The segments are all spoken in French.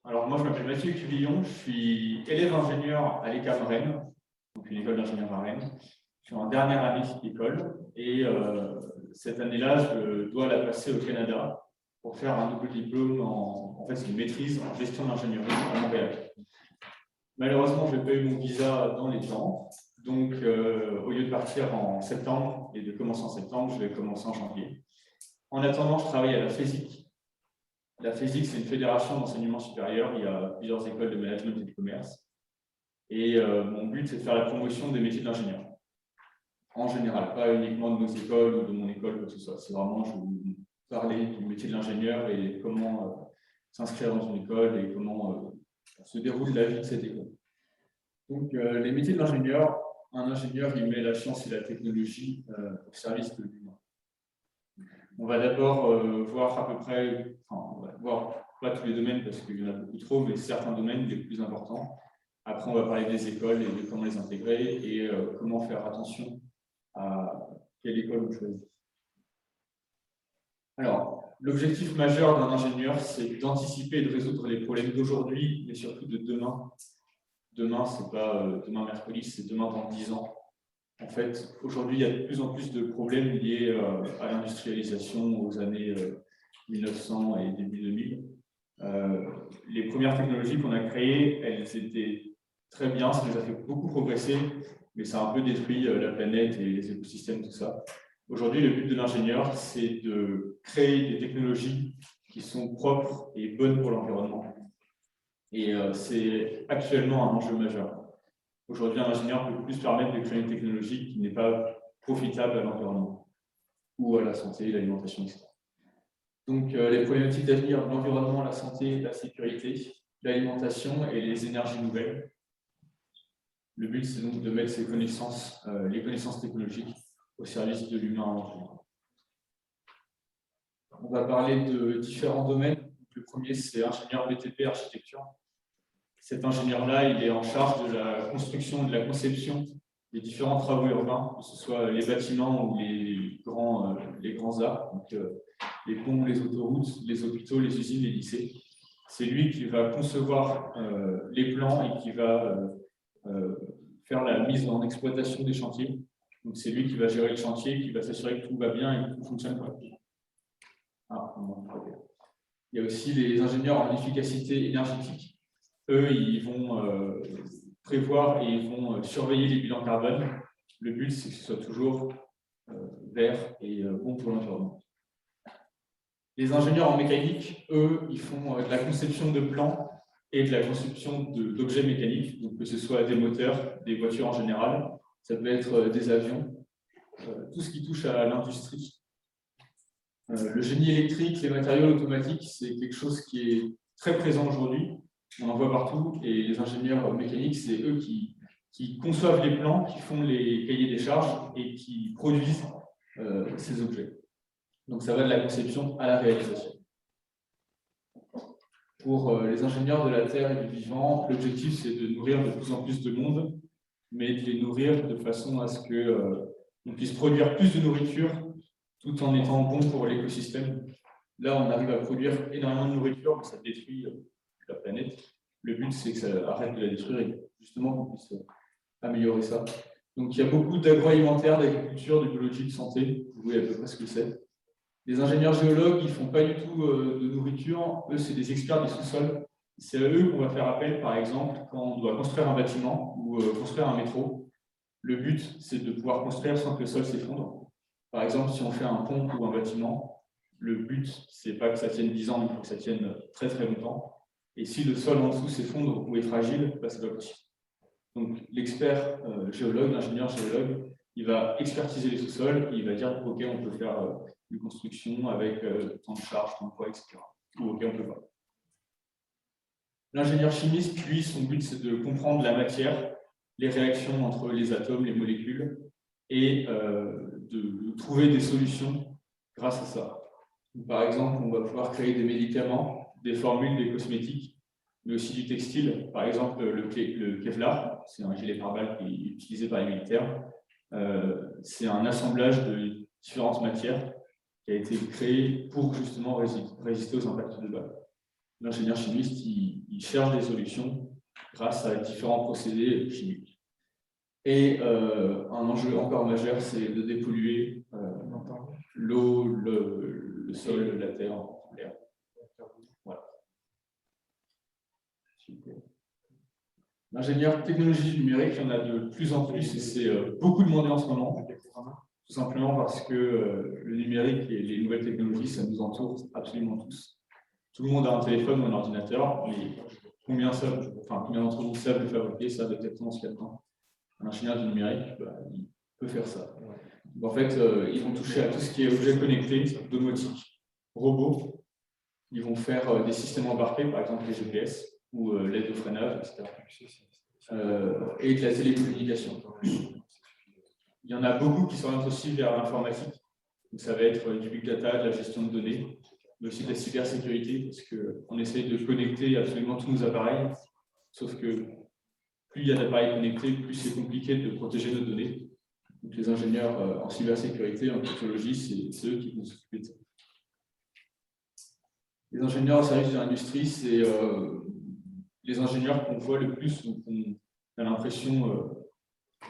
Alors, moi, je m'appelle Mathieu Cuvillon, je suis élève ingénieur à l'ECAM Rennes, donc une école d'ingénieur à Rennes. Je suis en dernière année d'école et cette année-là, je dois la passer au Canada pour faire un double diplôme en fait, c'est une maîtrise en gestion d'ingénierie à Montréal. Malheureusement, je n'ai pas eu mon visa dans les temps, donc au lieu de partir en septembre et de commencer en septembre, je vais commencer en janvier. En attendant, je travaille à la FESIC. La FESIC, c'est une fédération d'enseignement supérieur. Il y a plusieurs écoles de management et de commerce. Et mon but, c'est de faire la promotion des métiers d'ingénieur. En général, pas uniquement de nos écoles ou de mon école, quoi que ce soit. C'est vraiment, je vais vous parler du métier de l'ingénieur et comment s'inscrire dans une école et comment se déroule la vie de cette école. Donc, les métiers de l'ingénieur, un ingénieur, il met la science et la technologie au service de l'humain. On va d'abord voir à peu près, enfin, on va voir pas tous les domaines parce qu'il y en a beaucoup trop, mais certains domaines les plus importants. Après, on va parler des écoles et de comment les intégrer et comment faire attention à quelle école on choisit. Alors, l'objectif majeur d'un ingénieur, c'est d'anticiper et de résoudre les problèmes d'aujourd'hui, mais surtout de demain. Demain, ce n'est pas demain mercredi, c'est demain dans 10 ans. En fait, aujourd'hui, il y a de plus en plus de problèmes liés à l'industrialisation aux années 1900 et début 2000. Les premières technologies qu'on a créées, elles étaient très bien, ça nous a fait beaucoup progresser, mais ça a un peu détruit la planète et les écosystèmes, tout ça. Aujourd'hui, le but de l'ingénieur, c'est de créer des technologies qui sont propres et bonnes pour l'environnement. Et c'est actuellement un enjeu majeur. Aujourd'hui, un ingénieur peut plus permettre de créer une technologie qui n'est pas profitable à l'environnement ou à la santé, l'alimentation, etc. Donc, les problématiques d'avenir, l'environnement, la santé, la sécurité, l'alimentation et les énergies nouvelles. Le but, c'est donc de mettre ces connaissances, les connaissances technologiques au service de l'humain en général. On va parler de différents domaines. Le premier, c'est ingénieur BTP architecture. Cet ingénieur-là, il est en charge de la construction, de la conception des différents travaux urbains, que ce soit les bâtiments ou les grands arts, donc les ponts, les autoroutes, les hôpitaux, les usines, les lycées. C'est lui qui va concevoir les plans et qui va faire la mise en exploitation des chantiers. Donc c'est lui qui va gérer le chantier, qui va s'assurer que tout va bien et que tout fonctionne correctement. Il y a aussi les ingénieurs en efficacité énergétique. Eux, ils vont prévoir et ils vont surveiller les bilans carbone. Le but, c'est que ce soit toujours vert et bon pour l'environnement. Les ingénieurs en mécanique, eux, ils font de la conception de plans et de la conception d'objets mécaniques, donc que ce soit des moteurs, des voitures en général, ça peut être des avions, tout ce qui touche à l'industrie. Le génie électrique, les matériaux automatiques, c'est quelque chose qui est très présent aujourd'hui. On en voit partout, et les ingénieurs mécaniques, c'est eux qui conçoivent les plans, qui font les cahiers des charges et qui produisent ces objets. Donc ça va de la conception à la réalisation. Pour les ingénieurs de la Terre et du vivant, l'objectif, c'est de nourrir de plus en plus de monde, mais de les nourrir de façon à ce qu'on puisse produire plus de nourriture tout en étant bon pour l'écosystème. Là, on arrive à produire énormément de nourriture, mais ça détruit la planète. Le but, c'est que ça arrête de la détruire et justement qu'on puisse améliorer ça. Donc, il y a beaucoup d'agroalimentaire, d'agriculture, de biologie, de santé. Vous voyez à peu près ce que c'est. Les ingénieurs géologues, ils ne font pas du tout de nourriture. Eux, c'est des experts des sous-sols. C'est à eux qu'on va faire appel, par exemple, quand on doit construire un bâtiment ou construire un métro. Le but, c'est de pouvoir construire sans que le sol s'effondre. Par exemple, si on fait un pont ou un bâtiment, le but, c'est pas que ça tienne 10 ans, mais il faut que ça tienne très très longtemps. Et si le sol en dessous s'effondre ou est fragile, bah, c'est pas possible. Donc l'expert géologue, l'ingénieur géologue, il va expertiser les sous-sols et il va dire ok, on peut faire une construction avec tant de charges, tant de poids, etc. Ou ok, on peut pas. L'ingénieur chimiste, lui, son but, c'est de comprendre la matière, les réactions entre les atomes, les molécules, et de trouver des solutions grâce à ça. Donc, par exemple, on va pouvoir créer des médicaments, des formules, des cosmétiques, mais aussi du textile. Par exemple, le Kevlar, c'est un gilet pare-balles qui est utilisé par les militaires. C'est un assemblage de différentes matières qui a été créé pour justement résister aux impacts de balles. l'ingénieur chimiste, il cherche des solutions grâce à différents procédés chimiques. Et un enjeu encore majeur, c'est de dépolluer l'eau, le sol, la terre, l'air. Voilà. L'ingénieur technologie numérique, il y en a de plus en plus et c'est beaucoup demandé en ce moment, tout simplement parce que le numérique et les nouvelles technologies, ça nous entoure absolument tous. Tout le monde a un téléphone ou un ordinateur, mais combien d'entre vous savent le fabriquer, savent exactement ce qu'il y a dedans? Un ingénieur du numérique, il peut faire ça. Donc, en fait, ils vont toucher à tout ce qui est objets connectés, domotique, robots. Ils vont faire des systèmes embarqués, par exemple les GPS ou l'aide au freinage, etc. Et de la télécommunication. Il y en a beaucoup qui s'orientent aussi vers l'informatique. Ça va être du big data, de la gestion de données, mais aussi de la cybersécurité, parce qu'on essaye de connecter absolument tous nos appareils, sauf que plus il y a d'appareils connectés, plus c'est compliqué de protéger nos données. Donc les ingénieurs en cybersécurité, en cryptologie, c'est eux qui vont s'occuper de ça. Les ingénieurs au service de l'industrie, c'est les ingénieurs qu'on voit le plus, ou qu'on a l'impression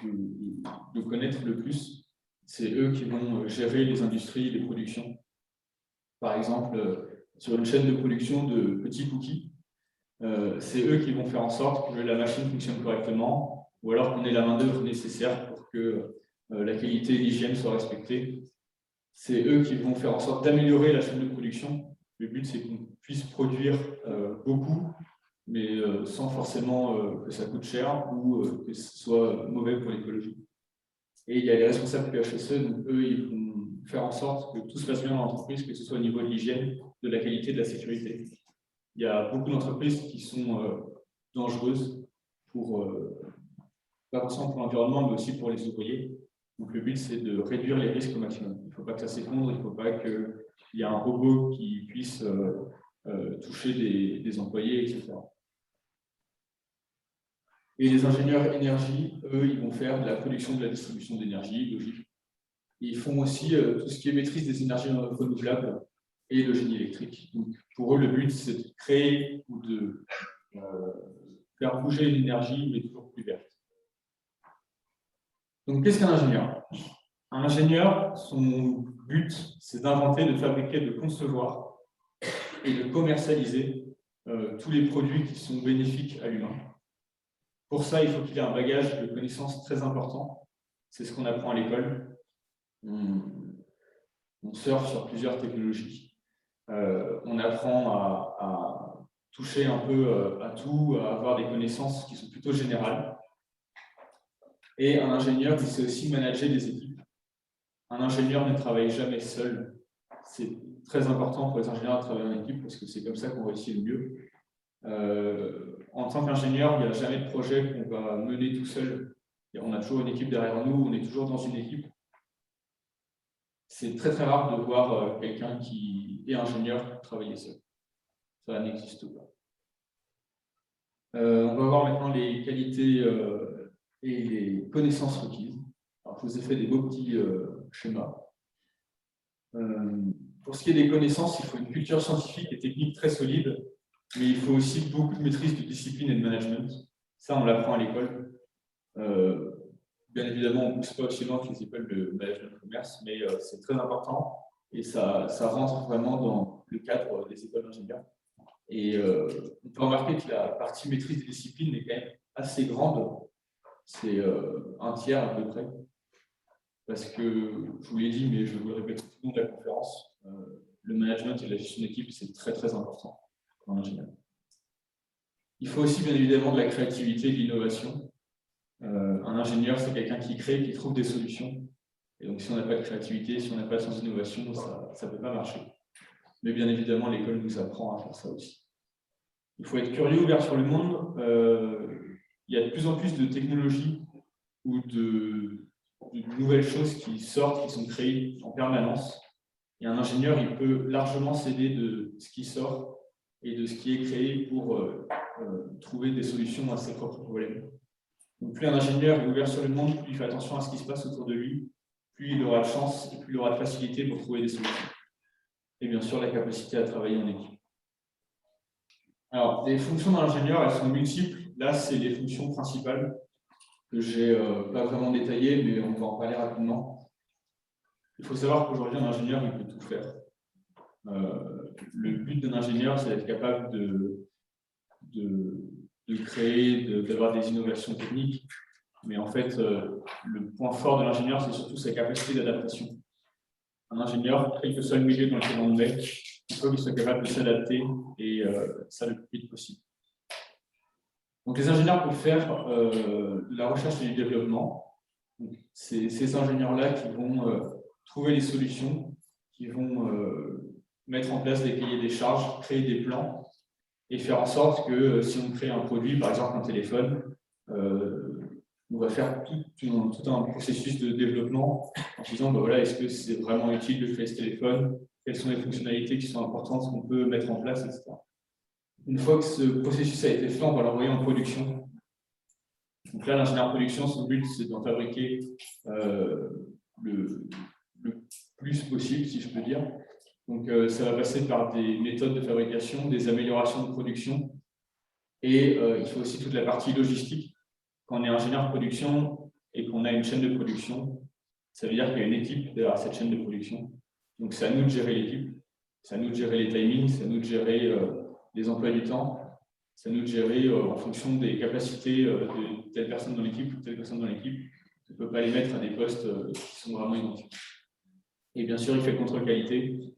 de connaître le plus. C'est eux qui vont gérer les industries, les productions. Par exemple, sur une chaîne de production de petits cookies, c'est eux qui vont faire en sorte que la machine fonctionne correctement, ou alors qu'on ait la main-d'œuvre nécessaire pour que la qualité et l'hygiène soient respectées. C'est eux qui vont faire en sorte d'améliorer la chaîne de production. Le but, c'est qu'on puisse produire beaucoup, mais sans forcément que ça coûte cher ou que ce soit mauvais pour l'écologie. Et il y a les responsables QHSE, donc eux, ils vont faire en sorte que tout se passe bien dans l'entreprise, que ce soit au niveau de l'hygiène, de la qualité, de la sécurité. Il y a beaucoup d'entreprises qui sont dangereuses, pas forcément pour l'environnement, mais aussi pour les ouvriers. Donc le but, c'est de réduire les risques au maximum. Il ne faut pas que ça s'effondre, il ne faut pas qu'il y ait un robot qui puisse toucher des employés, etc. Et les ingénieurs énergie, eux, ils vont faire de la production, de la distribution d'énergie, logique. Ils font aussi tout ce qui est maîtrise des énergies renouvelables et le génie électrique. Donc, pour eux, le but, c'est de créer ou de faire bouger une énergie, mais toujours plus verte. Donc, qu'est-ce qu'un ingénieur? Un ingénieur, son but, c'est d'inventer, de fabriquer, de concevoir et de commercialiser tous les produits qui sont bénéfiques à l'humain. Pour ça, il faut qu'il ait un bagage de connaissances très important. C'est ce qu'on apprend à l'école. On surfe sur plusieurs technologies. On apprend à toucher un peu à tout, à avoir des connaissances qui sont plutôt générales. Et un ingénieur qui sait aussi manager des équipes. Un ingénieur ne travaille jamais seul. C'est très important pour les ingénieurs de travailler en équipe parce que c'est comme ça qu'on réussit le mieux. En tant qu'ingénieur, il n'y a jamais de projet qu'on va mener tout seul. On a toujours une équipe derrière nous, on est toujours dans une équipe. C'est très très rare de voir quelqu'un qui est ingénieur travailler seul. Ça n'existe pas. On va voir maintenant les qualités et les connaissances requises. Alors, je vous ai fait des beaux petits schémas. Pour ce qui est des connaissances, il faut une culture scientifique et technique très solide, mais il faut aussi beaucoup de maîtrise de discipline et de management. Ça, on l'apprend à l'école. Bien évidemment, on ne pousse pas aussi loin que les écoles de management de commerce, mais c'est très important et ça rentre vraiment dans le cadre des écoles d'ingénieurs. Et on peut remarquer que la partie maîtrise des disciplines est quand même assez grande. C'est un tiers à peu près. Parce que, je vous l'ai dit, mais je vous le répète tout le long de la conférence, le management et la gestion d'équipe, c'est très très important pour un ingénieur. Il faut aussi bien évidemment de la créativité et de l'innovation. Un ingénieur, c'est quelqu'un qui crée, qui trouve des solutions. Et donc, si on n'a pas de créativité, si on n'a pas de sens d'innovation, ça ne peut pas marcher. Mais bien évidemment, l'école nous apprend à faire ça aussi. Il faut être curieux, ouvert sur le monde. Il y a de plus en plus de technologies ou de nouvelles choses qui sortent, qui sont créées en permanence. Et un ingénieur, il peut largement s'aider de ce qui sort et de ce qui est créé pour trouver des solutions à ses propres problèmes. Donc, plus un ingénieur est ouvert sur le monde, plus il fait attention à ce qui se passe autour de lui, plus il aura de chance et plus il aura de facilité pour trouver des solutions. Et bien sûr, la capacité à travailler en équipe. Alors, les fonctions d'ingénieur, elles sont multiples. Là, c'est les fonctions principales que je n'ai pas vraiment détaillées, mais on va en parler rapidement. Il faut savoir qu'aujourd'hui, un ingénieur, il peut tout faire. Le but d'un ingénieur, c'est d'être capable de créer, d'avoir des innovations techniques. Mais en fait, le point fort de l'ingénieur, c'est surtout sa capacité d'adaptation. Un ingénieur, quel que soit le milieu dans lequel on est, il faut qu'il soit capable de s'adapter et ça le plus vite possible. Donc, les ingénieurs peuvent faire de la recherche et du développement. C'est ces ingénieurs-là qui vont trouver les solutions, qui vont mettre en place des cahiers des charges, créer des plans et faire en sorte que si on crée un produit, par exemple un téléphone, on va faire tout un processus de développement en se disant, voilà, est-ce que c'est vraiment utile de créer ce téléphone? Quelles sont les fonctionnalités qui sont importantes qu'on peut mettre en place, etc. Une fois que ce processus a été fait, on va l'envoyer en production. Donc là, l'ingénieur production, son but, c'est d'en fabriquer le plus possible, si je peux dire. Donc, ça va passer par des méthodes de fabrication, des améliorations de production, et il faut aussi toute la partie logistique. Quand on est ingénieur de production et qu'on a une chaîne de production, ça veut dire qu'il y a une équipe derrière cette chaîne de production. Donc, c'est à nous de gérer l'équipe, c'est à nous de gérer les timings, c'est à nous de gérer les emplois du temps, c'est à nous de gérer en fonction des capacités de telle personne dans l'équipe ou telle personne dans l'équipe. On ne peut pas les mettre à des postes qui sont vraiment identiques. Et bien sûr, il fait le contrôle qualité.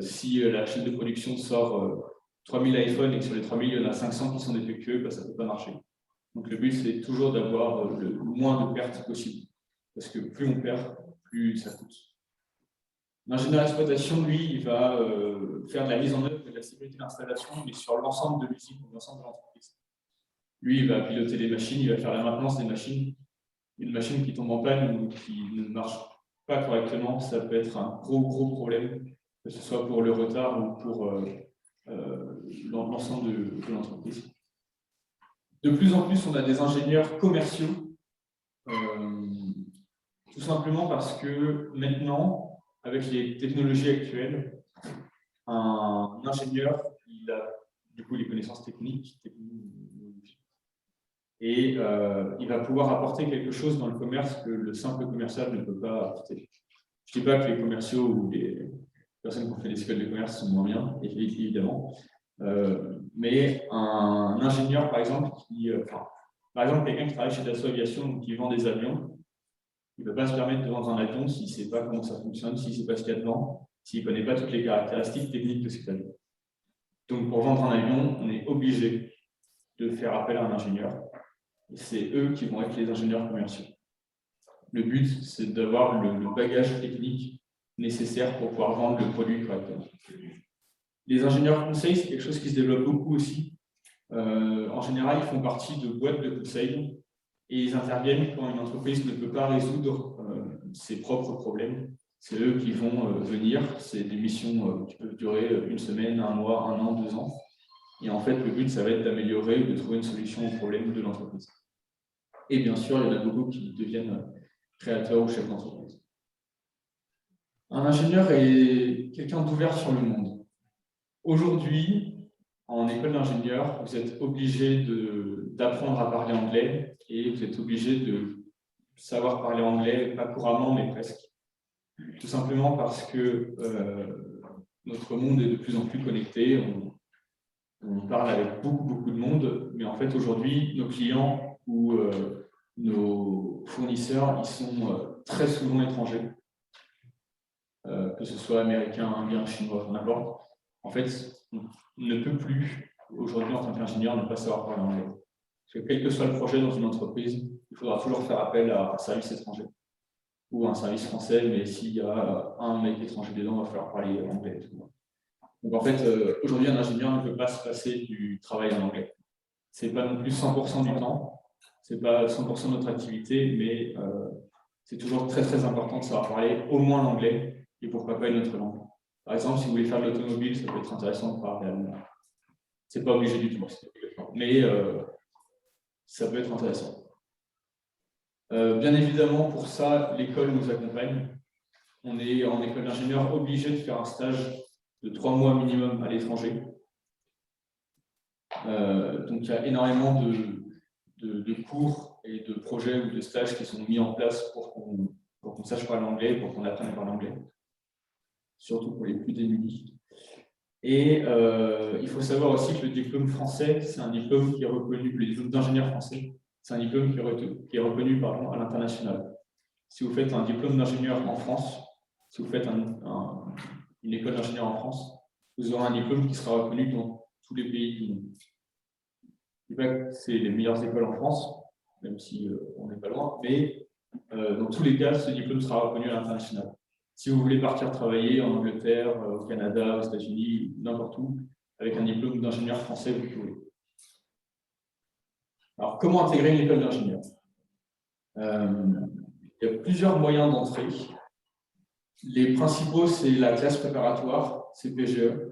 Si la chaîne de production sort 3000 iPhones et que sur les 3000, il y en a 500 qui sont défectueux, ça ne peut pas marcher. Donc le but, c'est toujours d'avoir le moins de pertes possible. Parce que plus on perd, plus ça coûte. L'ingénieur d'exploitation, lui, il va faire de la mise en œuvre et de la sécurité d'installation, mais sur l'ensemble de l'usine, l'ensemble de l'entreprise. Lui, il va piloter les machines, il va faire la maintenance des machines. Une machine qui tombe en panne ou qui ne marche pas correctement, ça peut être un gros problème, que ce soit pour le retard ou pour l'ensemble de l'entreprise. De plus en plus, on a des ingénieurs commerciaux, tout simplement parce que maintenant, avec les technologies actuelles, un ingénieur, il a du coup les connaissances techniques, et il va pouvoir apporter quelque chose dans le commerce que le simple commercial ne peut pas apporter. Je ne dis pas que les commerciaux ou les personnes qui ont fait des écoles de commerce sont moins bien, évidemment, mais un ingénieur, par exemple, quelqu'un qui travaille chez Dassault Aviation, qui vend des avions, il ne peut pas se permettre de vendre un avion s'il ne sait pas comment ça fonctionne, s'il ne sait pas ce qu'il y a dedans, s'il ne connaît pas toutes les caractéristiques techniques de cet avion. Donc, pour vendre un avion, on est obligé de faire appel à un ingénieur. C'est eux qui vont être les ingénieurs commerciaux. Le but, c'est d'avoir le bagage technique nécessaire pour pouvoir vendre le produit correctement. Les ingénieurs conseils, c'est quelque chose qui se développe beaucoup aussi. En général, ils font partie de boîtes de conseil et ils interviennent quand une entreprise ne peut pas résoudre ses propres problèmes. C'est eux qui vont venir. C'est des missions qui peuvent durer une semaine, un mois, un an, 2 ans. Et en fait, le but, ça va être d'améliorer ou de trouver une solution au problème de l'entreprise. Et bien sûr, il y en a beaucoup qui deviennent créateurs ou chefs d'entreprise. Un ingénieur est quelqu'un d'ouvert sur le monde. Aujourd'hui, en école d'ingénieur, vous êtes obligé d'apprendre à parler anglais et vous êtes obligé de savoir parler anglais, pas couramment, mais presque. Tout simplement parce que notre monde est de plus en plus connecté. On parle avec beaucoup de monde, mais en fait, aujourd'hui, nos clients ou nos fournisseurs, ils sont très souvent étrangers, que ce soit américain, indien, chinois, n'importe. En fait, on ne peut plus, aujourd'hui, en tant qu'ingénieur, ne pas savoir parler anglais. Parce que quel que soit le projet dans une entreprise, il faudra toujours faire appel à un service étranger ou à un service français, mais s'il y a un mec étranger dedans, il va falloir parler anglais. Donc en fait, aujourd'hui, un ingénieur ne peut pas se passer du travail en anglais. Ce n'est pas non plus 100% du temps, ce n'est pas 100% de notre activité, mais c'est toujours très important de savoir parler au moins l'anglais et pourquoi pas une autre langue. Par exemple, si vous voulez faire de l'automobile, ça peut être intéressant de parler allemand. Ce n'est pas obligé du tout, mais ça peut être intéressant. Bien évidemment, pour ça, l'école nous accompagne. On est en école d'ingénieur obligé de faire un stage de 3 mois minimum à l'étranger. Donc, il y a énormément de cours et de projets ou de stages qui sont mis en place pour qu'on sache parler anglais, pour qu'on apprenne à parler anglais, surtout pour les plus démunis. Et il faut savoir aussi que le diplôme français, c'est un diplôme qui est reconnu, le diplôme d'ingénieur français, c'est un diplôme qui est reconnu à l'international. Si vous faites un diplôme d'ingénieur en France, si vous faites une école d'ingénieur en France, vous aurez un diplôme qui sera reconnu dans tous les pays du monde. Je ne dis pas que c'est les meilleures écoles en France, même si on n'est pas loin, mais dans tous les cas, ce diplôme sera reconnu à l'international. Si vous voulez partir travailler en Angleterre, au Canada, aux États-Unis, n'importe où, avec un diplôme d'ingénieur français, vous pouvez. Alors, comment intégrer une école d'ingénieur? Il y a plusieurs moyens d'entrée. Les principaux, c'est la classe préparatoire, c'est PGE.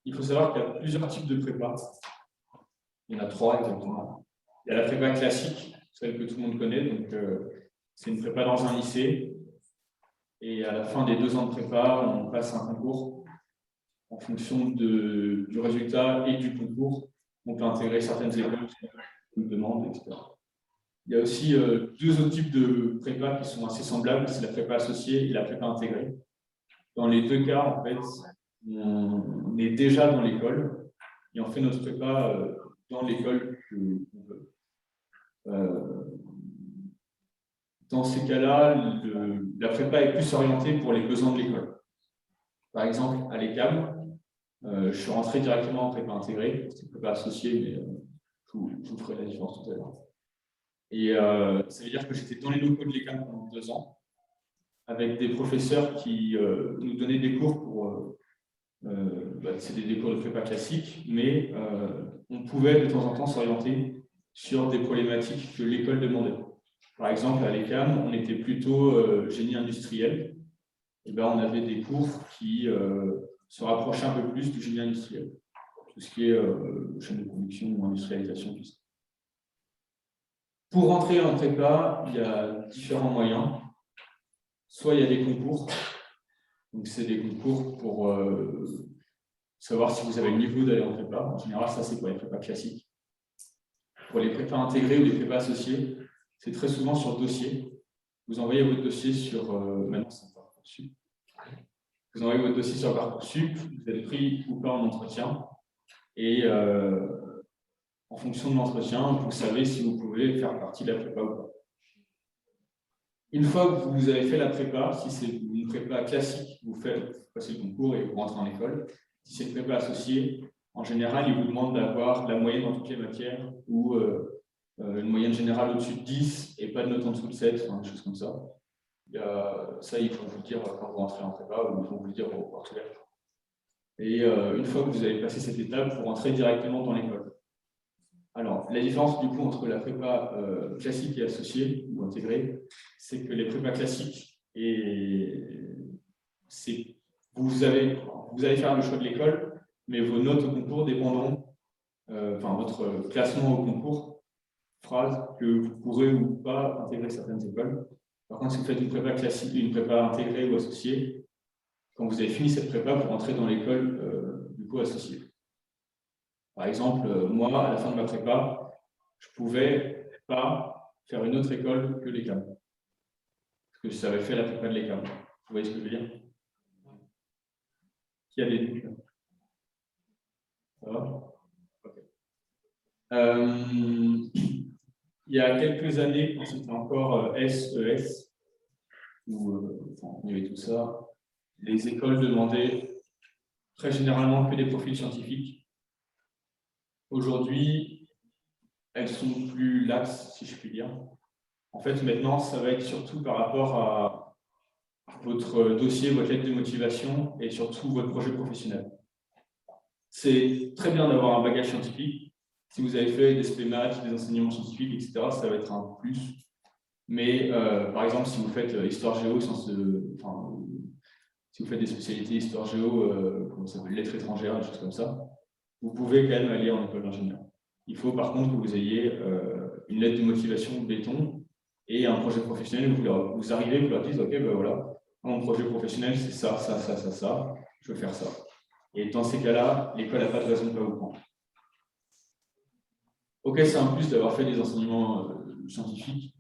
Il faut savoir qu'il y a plusieurs types de prépa. Il y en a 3 exactement. Il y a la prépa classique, celle que tout le monde connaît, donc c'est une prépa dans un lycée. Et à la fin des 2 ans de prépa, on passe un concours. En fonction du résultat et du concours, on peut intégrer certaines écoles qui nous demandent, etc. Il y a aussi 2 autres types de prépa qui sont assez semblables, c'est la prépa associée et la prépa intégrée. Dans les 2 cas, en fait, on est déjà dans l'école et on fait notre prépa dans l'école qu'on veut. Dans ces cas-là, la prépa est plus orientée pour les besoins de l'école. Par exemple, à l'ECAM, je suis rentré directement en prépa intégrée, c'est une prépa associée, mais je vous ferai la différence tout à l'heure. Et ça veut dire que j'étais dans les locaux de l'ECAM pendant 2 ans, avec des professeurs qui nous donnaient des cours pour... c'était des cours de prépa classique, mais on pouvait de temps en temps s'orienter sur des problématiques que l'école demandait. Par exemple, à l'ECAM, on était plutôt génie industriel. Et ben, on avait des cours qui se rapprochaient un peu plus du génie industriel. Tout ce qui est chaîne de production ou industrialisation, tout ça. Pour rentrer en prépa, il y a différents moyens. Soit il y a des concours. Donc, c'est des concours pour savoir si vous avez le niveau d'aller en prépa. En général, ça, c'est pour les prépas classiques. Pour les prépas intégrées ou les prépas associées, c'est très souvent sur dossier. Vous envoyez votre dossier sur... maintenant, c'est Parcoursup. Vous envoyez votre dossier sur Parcoursup, vous êtes pris ou pas en entretien. Et en fonction de l'entretien, vous savez si vous pouvez faire partie de la prépa ou pas. Une fois que vous avez fait la prépa, si c'est une prépa classique, vous passez le concours et vous rentrez en école. Si c'est une prépa associée, en général, ils vous demandent d'avoir la moyenne dans toutes les matières ou une moyenne générale au-dessus de 10 et pas de note en dessous de 7, enfin, des choses comme ça. Ça, il faut vous le dire quand vous rentrez en prépa ou il faut vous le dire au partenaire. Et une fois que vous avez passé cette étape, vous rentrez directement dans l'école. Alors, la différence du coup entre la prépa classique et associée ou intégrée, c'est que les prépas classiques, vous allez faire le choix de l'école, mais vos notes au concours dépendront, votre classement au concours fera que vous pourrez ou pas intégrer certaines écoles. Par contre, si vous faites une prépa classique, une prépa intégrée ou associée, quand vous avez fini cette prépa, vous rentrez dans l'école du coup associée. Par exemple, moi, à la fin de ma prépa, je ne pouvais pas faire une autre école que l'ECAM. Parce que j'avais fait la prépa de l'ECAM. Vous voyez ce que je veux dire? Qui a des doutes? Ça va? Okay. Il y a quelques années, quand c'était encore SES, où il y avait tout ça, les écoles demandaient très généralement que des profils scientifiques. Aujourd'hui, elles sont plus laxes, si je puis dire. En fait, maintenant, ça va être surtout par rapport à votre dossier, votre lettre de motivation et surtout votre projet professionnel. C'est très bien d'avoir un bagage scientifique. Si vous avez fait des SP maths, des enseignements scientifiques, etc., ça va être un plus. Mais par exemple, si vous faites histoire géo, si vous faites des spécialités histoire géo, lettres étrangères, des choses comme ça, vous pouvez quand même aller en école d'ingénieur. Il faut par contre que vous ayez une lettre de motivation béton et un projet professionnel où vous arrivez, vous leur dites, ok, ben voilà, mon projet professionnel, c'est ça, ça, ça, ça, ça, je veux faire ça. Et dans ces cas-là, l'école n'a pas de raison de ne pas vous prendre. Ok, c'est un plus d'avoir fait des enseignements scientifiques,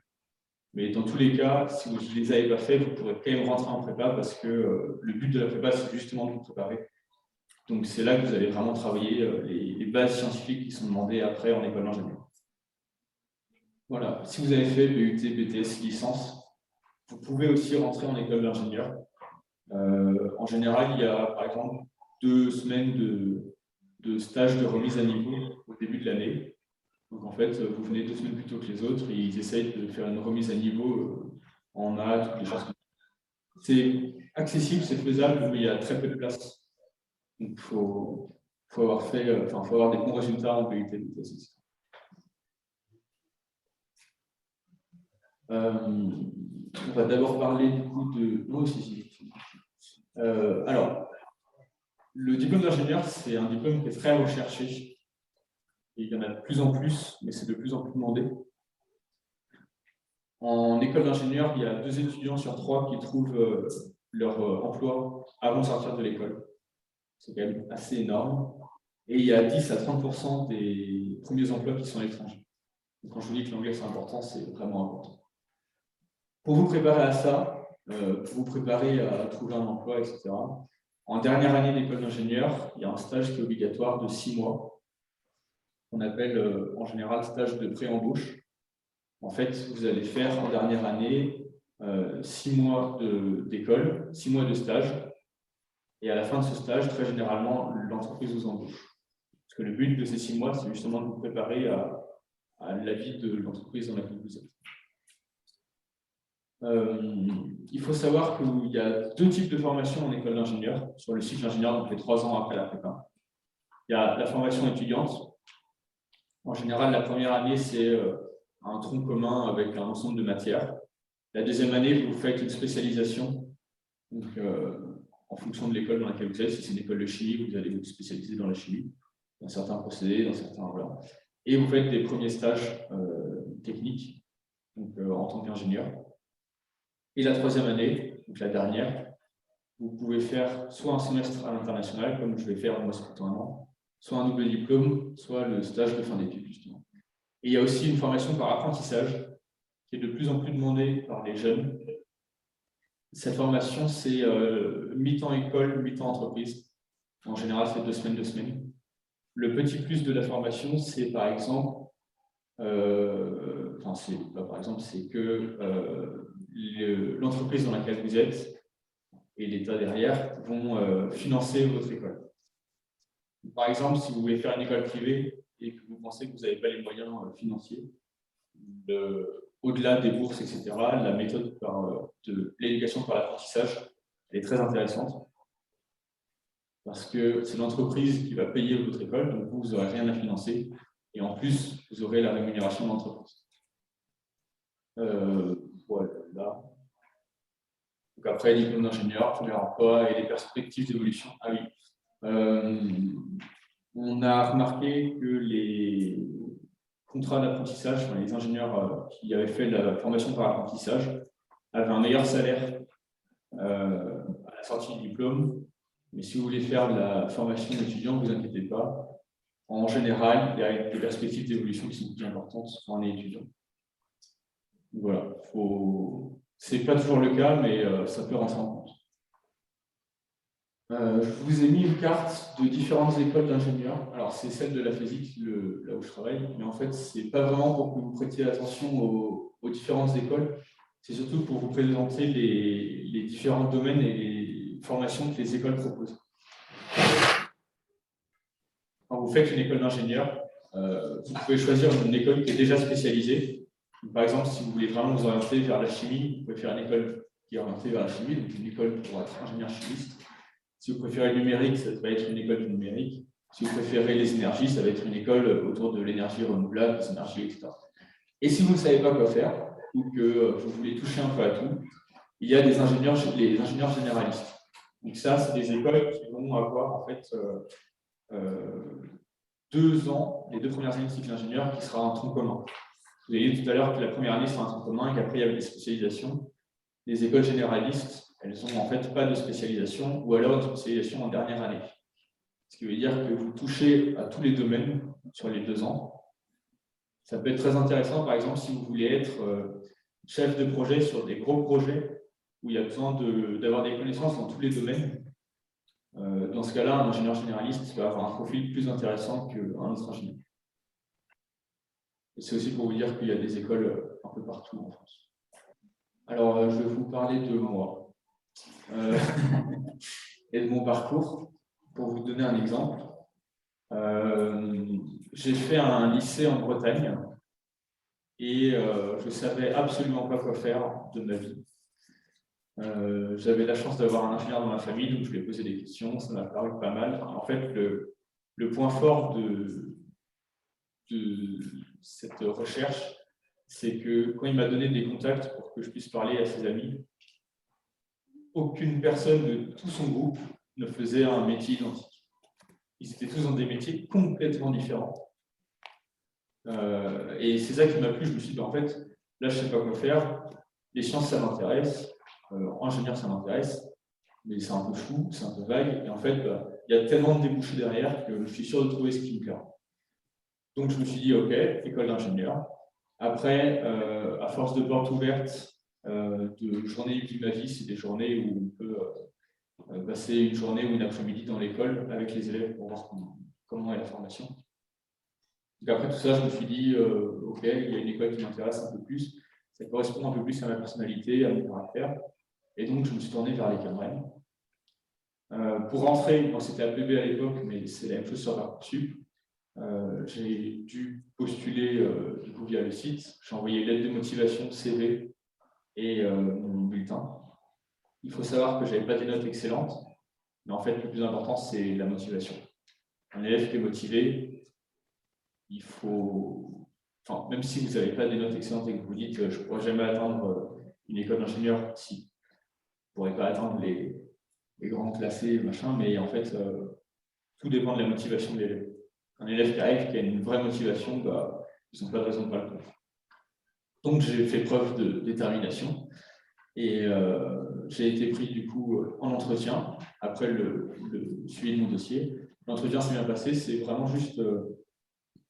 mais dans tous les cas, si vous ne les avez pas fait, vous pourrez quand même rentrer en prépa parce que le but de la prépa, c'est justement de vous préparer. Donc, c'est là que vous allez vraiment travailler les bases scientifiques qui sont demandées après en école d'ingénieur. Voilà, si vous avez fait BUT, BTS, licence, vous pouvez aussi rentrer en école d'ingénieur. En général, il y a par exemple 2 semaines de stage de remise à niveau au début de l'année. Donc en fait, vous venez 2 semaines plus tôt que les autres et ils essayent de faire une remise à niveau en maths, toutes les choses comme ça. C'est accessible, c'est faisable, mais il y a très peu de place. Donc il faut avoir des bons résultats en BUT, BTS. On va d'abord parler du coup de... Non, alors, le diplôme d'ingénieur, c'est un diplôme qui est très recherché. Et il y en a de plus en plus, mais c'est de plus en plus demandé. En école d'ingénieur, il y a 2 étudiants sur 3 qui trouvent leur emploi avant de sortir de l'école. C'est quand même assez énorme. Et il y a 10 à 30% des premiers emplois qui sont à l'étranger. Quand je vous dis que l'anglais c'est important, c'est vraiment important. Pour vous préparer à ça, pour vous préparer à trouver un emploi, etc., en dernière année d'école d'ingénieur, il y a un stage qui est obligatoire de 6 mois, qu'on appelle en général stage de pré-embauche. En fait, vous allez faire en dernière année 6 mois d'école, 6 mois de stage, et à la fin de ce stage, très généralement, l'entreprise vous embauche. Parce que le but de ces 6 mois, c'est justement de vous préparer à la vie de l'entreprise dans laquelle vous êtes. Il faut savoir qu'il y a 2 types de formations en école d'ingénieur, sur le cycle d'ingénieur, donc les 3 ans après la prépa. Il y a la formation étudiante. En général, la première année, c'est un tronc commun avec un ensemble de matières. La deuxième année, vous faites une spécialisation. Donc, en fonction de l'école dans laquelle vous êtes, si c'est une école de chimie, vous allez vous spécialiser dans la chimie, dans certains procédés, dans certains... Voilà. Et vous faites des premiers stages techniques, donc, en tant qu'ingénieur. Et la troisième année, donc la dernière, vous pouvez faire soit un semestre à l'international, comme je vais faire moi, c'est plutôt un an, soit un double diplôme, soit le stage de fin d'études, justement. Et il y a aussi une formation par apprentissage, qui est de plus en plus demandée par les jeunes. Cette formation, c'est mi-temps école, mi-temps entreprise. En général, c'est 2 semaines, 2 semaines. Le petit plus de la formation, c'est par exemple, c'est que l'entreprise dans laquelle vous êtes et l'État derrière vont financer votre école. Par exemple, si vous voulez faire une école privée et que vous pensez que vous n'avez pas les moyens financiers, au-delà des bourses, etc., la méthode de l'éducation par l'apprentissage, elle est très intéressante parce que c'est l'entreprise qui va payer votre école, donc vous n'aurez rien à financer et en plus, vous aurez la rémunération de l'entreprise. Voilà. Donc après, diplôme d'ingénieur, premier emploi et les perspectives d'évolution. Ah oui. On a remarqué que les contrats d'apprentissage, enfin, les ingénieurs qui avaient fait la formation par apprentissage avaient un meilleur salaire à la sortie du diplôme. Mais si vous voulez faire de la formation d'étudiant, ne vous inquiétez pas. En général, il y a des perspectives d'évolution qui sont plus importantes quand on est étudiant. Donc voilà, ce n'est pas toujours le cas, mais ça peut rentrer en compte. Je vous ai mis une carte de différentes écoles d'ingénieurs. Alors, c'est celle de la physique, là où je travaille, mais en fait, ce n'est pas vraiment pour que vous prêtiez attention aux différentes écoles, c'est surtout pour vous présenter les différents domaines et les formations que les écoles proposent. Quand vous faites une école d'ingénieur, vous pouvez choisir une école qui est déjà spécialisée. Par exemple, si vous voulez vraiment vous orienter vers la chimie, vous pouvez faire une école qui est orientée vers la chimie, donc une école pour être ingénieur chimiste. Si vous préférez le numérique, ça va être une école du numérique. Si vous préférez les énergies, ça va être une école autour de l'énergie renouvelable, des énergies, etc. Et si vous ne savez pas quoi faire, ou que vous voulez toucher un peu à tout, il y a les ingénieurs généralistes. Donc ça, c'est des écoles qui vont avoir en fait 2 ans, les 2 premières années de cycle d'ingénieur, qui sera un tronc commun. Vous avez dit tout à l'heure que la première année sera un tronc commun et qu'après il y avait des spécialisations. Les écoles généralistes, elles n'ont en fait pas de spécialisation ou alors une spécialisation en dernière année. Ce qui veut dire que vous touchez à tous les domaines sur les 2 ans. Ça peut être très intéressant, par exemple, si vous voulez être chef de projet sur des gros projets où il y a besoin d'avoir des connaissances dans tous les domaines. Dans ce cas-là, un ingénieur généraliste va avoir un profil plus intéressant qu'un autre ingénieur. Et c'est aussi pour vous dire qu'il y a des écoles un peu partout en France. Alors, je vais vous parler de moi et de mon parcours pour vous donner un exemple. J'ai fait un lycée en Bretagne et je ne savais absolument pas quoi faire de ma vie. J'avais la chance d'avoir un ingénieur dans ma famille, donc je lui ai posé des questions, ça m'a paru pas mal. En fait, le point fort de cette recherche, c'est que quand il m'a donné des contacts pour que je puisse parler à ses amis, aucune personne de tout son groupe ne faisait un métier identique. Ils étaient tous dans des métiers complètement différents. Et c'est ça qui m'a plu. Je me suis dit, en fait, là, je ne sais pas quoi faire. Les sciences, ça m'intéresse. Ingénieur, ça m'intéresse. Mais c'est un peu flou, c'est un peu vague. Et en fait, il y a tellement de débouchés derrière que je suis sûr de trouver ce qui me plaît. Donc, je me suis dit, OK, école d'ingénieur. Après, à force de portes ouvertes, de journées de ma vie, c'est des journées où on peut passer une journée ou une après-midi dans l'école avec les élèves pour voir comment est la formation. Donc après tout ça, je me suis dit, OK, il y a une école qui m'intéresse un peu plus, ça correspond un peu plus à ma personnalité, à mon caractère, et donc je me suis tourné vers les Cameroun. Pour rentrer, c'était APB à l'époque, mais c'est la même chose sur Parcoursup, j'ai dû postuler du coup via le site, j'ai envoyé lettre de motivation, CV et mon bulletin. Il faut savoir que je n'avais pas des notes excellentes, mais en fait, le plus important, c'est la motivation. Un élève qui est motivé, il faut... Enfin, même si vous n'avez pas des notes excellentes et que vous dites je ne pourrai jamais atteindre une école d'ingénieur, si vous ne pourrez pas atteindre les grands classés, machin, mais en fait, tout dépend de la motivation de l'élève. Un élève qui arrive, qui a une vraie motivation, ils n'ont pas de raison de ne pas le faire. Donc, j'ai fait preuve de détermination. Et j'ai été pris du coup en entretien après le suivi de mon dossier. L'entretien s'est bien passé, c'est vraiment juste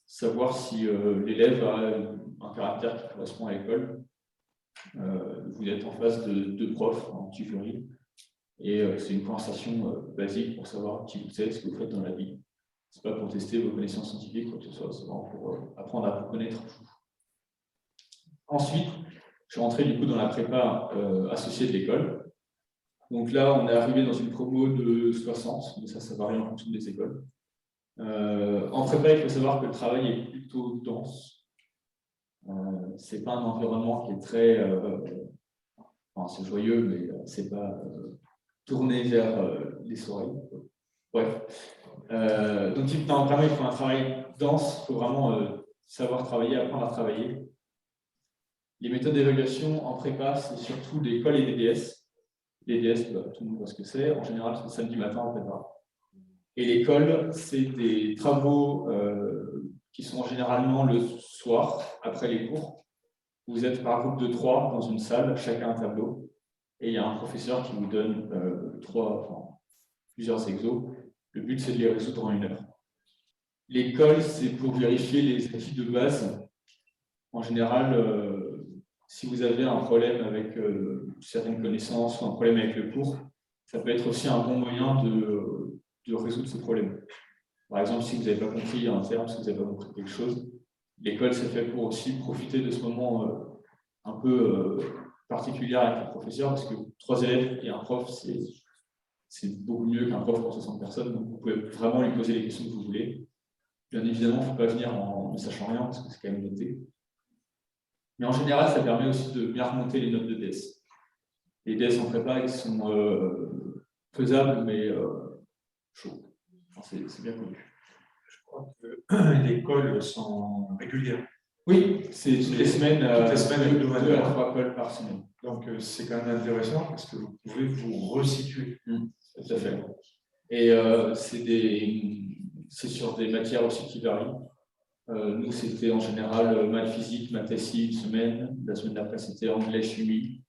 savoir si l'élève a un caractère qui correspond à l'école. Vous êtes en face de deux profs en tutorie et c'est une conversation basique pour savoir qui vous êtes, ce que vous faites dans la vie. C'est pas pour tester vos connaissances scientifiques ou quoi que ce soit, c'est vraiment pour apprendre à vous connaître. Ensuite, je suis rentré du coup dans la prépa associée de l'école. Donc là, on est arrivé dans une promo de 60, mais ça varie en fonction des écoles. En prépa, il faut savoir que le travail est plutôt dense. Ce n'est pas un environnement qui est très... enfin, c'est joyeux, mais ce n'est pas tourné vers les soirées. Bref. Donc, en prépa, il faut un travail dense, il faut vraiment savoir travailler, apprendre à travailler. Les méthodes d'évaluation en prépa, c'est surtout des cols et des DS. Les DS, tout le monde voit ce que c'est. En général, c'est le samedi matin en prépa. Et les cols, c'est des travaux qui sont généralement le soir, après les cours. Vous êtes par groupe de 3 dans une salle, chacun un tableau. Et il y a un professeur qui vous donne plusieurs exos. Le but, c'est de les résoudre en 1 heure. Les cols, c'est pour vérifier les acquis de base. En général, si vous avez un problème avec certaines connaissances ou un problème avec le cours, ça peut être aussi un bon moyen de résoudre ce problème. Par exemple, si vous n'avez pas compris un terme, si vous n'avez pas compris quelque chose, l'école, c'est fait pour aussi profiter de ce moment un peu particulier avec le professeur, parce que 3 élèves et un prof, c'est beaucoup mieux qu'un prof pour 60 personnes, donc vous pouvez vraiment lui poser les questions que vous voulez. Bien évidemment, il ne faut pas venir en ne sachant rien, parce que c'est quand même noté. Mais en général, ça permet aussi de bien remonter les notes de DS. Les DS en prépa, ils sont faisables, mais chauds. Enfin, c'est bien connu. Je crois que les cols sont régulières. Oui, c'est toutes les semaines, 2 à 3 cols par semaine. Donc, c'est quand même intéressant parce que vous pouvez vous resituer. Tout à fait. Et c'est sur des matières aussi qui varient. Nous, c'était en général maths physique, maths SI une semaine. La semaine d'après, c'était anglais, chimie,